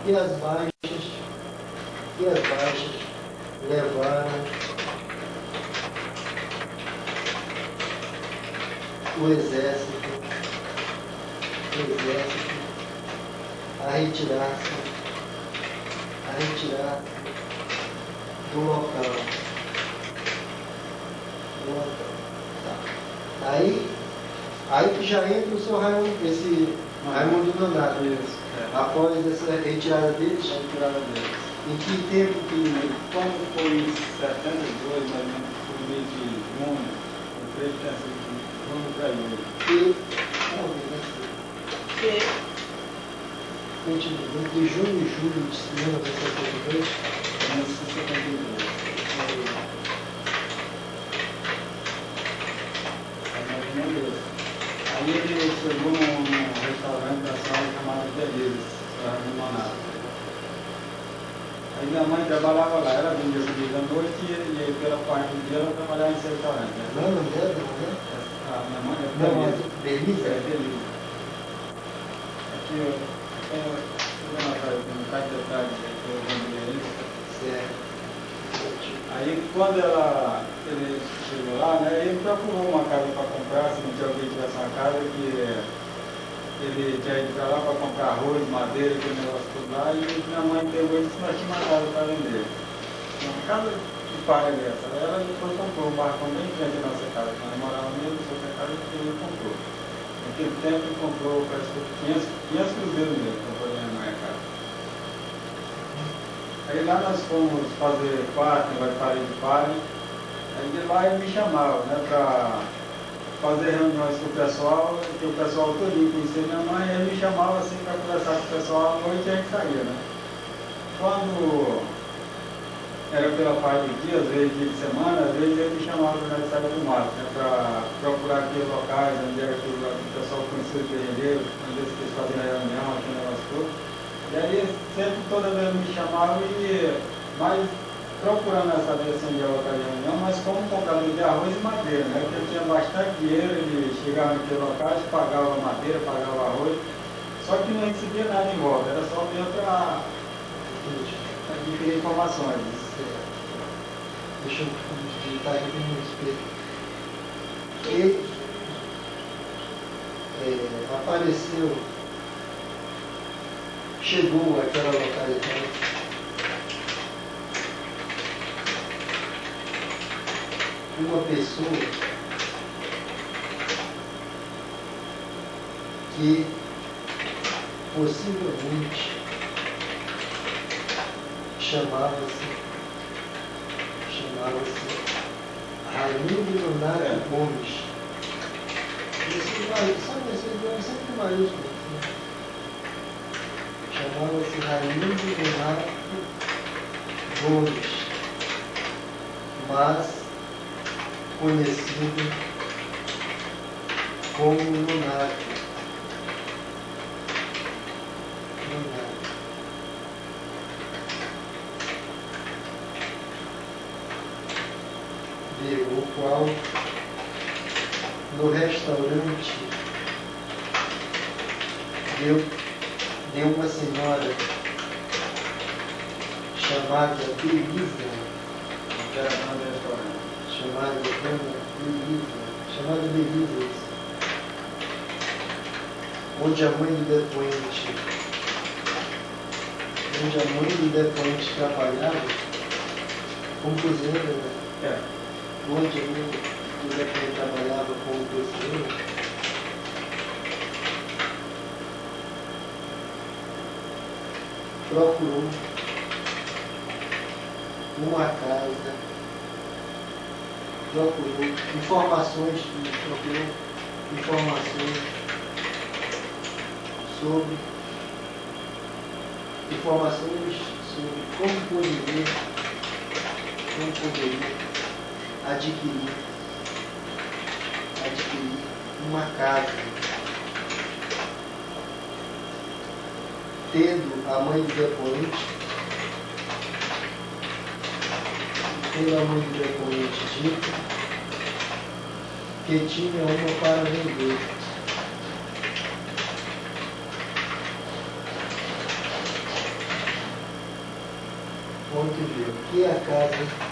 E as baixas levaram o exército a retirar-se do local. Tá. Aí que já entra o seu Raimundo, esse Raimundo Nonato. Após essa retirada deles. Em que tempo que... Quando foi em 72, mais ou menos, no mês de junho, eu creio que tinha sido junho para julho. Entre junho e julho de 1972. Aí ele chegou num restaurante da sala chamado Delírios, no Manaus. Aí minha mãe trabalhava lá, ela vendia comida à noite e pela parte do dia ela trabalhava nesse restaurante. Não, não dela, não é? Minha mãe é Belisa? É Belisa. Aqui eu vou anotar aqui, no caso de detalhes, aqui eu vou ver isso. Certo. Aí quando ele chegou lá, né, ele procurou uma casa para comprar, se não tinha alguém que tivesse uma casa, que ele tinha ido para lá para comprar arroz, madeira, aquele negócio tudo lá, e minha mãe pegou e disse que nós tínhamos uma casa para vender. Uma casa de palha dessa. Ela depois comprou um barracão bem grande na nossa casa, nós morávamos mesmo na nossa casa e ele comprou. Naquele tempo ele comprou, parece que 500 cruzeiros mesmo, comprou minha mãe a casa. Aí lá nós fomos fazer parte, negócio de parede de palha, aí de lá ele me chamava, né, para fazer reuniões com o pessoal, que o pessoal todinho conhecia minha mãe, e ele me chamava assim para conversar com o pessoal à noite e a gente saía, né. Quando era pela parte do dia, às vezes dia de semana, às vezes ele me chamava para nós sair do mato, né, para procurar aqueles locais onde era que o pessoal conhecia os guerreiros, onde eles faziam a reunião, aquele negócio todo. E aí sempre toda vez me chamavam e mais procurando saber assim de local de reunião, mas como comprador de arroz e madeira, né? Porque eu tinha bastante dinheiro, ele chegava naquele local, pagava madeira, pagava arroz, só que não recebia nada em volta, era só mesmo para adquirir informações. Deixa eu digitar aqui no espelho. Ele apareceu, chegou àquela localidade uma pessoa que possivelmente chamava-se Raimundo Nonato Gomes. Sabe esse nome sempre maiúsculo? Chamava-se Raimundo Nonato Gomes, mas conhecido como Nonato. O qual no restaurante deu uma senhora chamada Belisa, chamada Belisa, onde a mãe do depoente trabalhava como cozinheira, né? Onde a mãe do depoente trabalhava como cozinheira, procurou uma casa, procurou informações sobre como poderia adquirir uma casa, tendo a mãe do depoente dito que tinha uma para vender. Ponto G. O que é a casa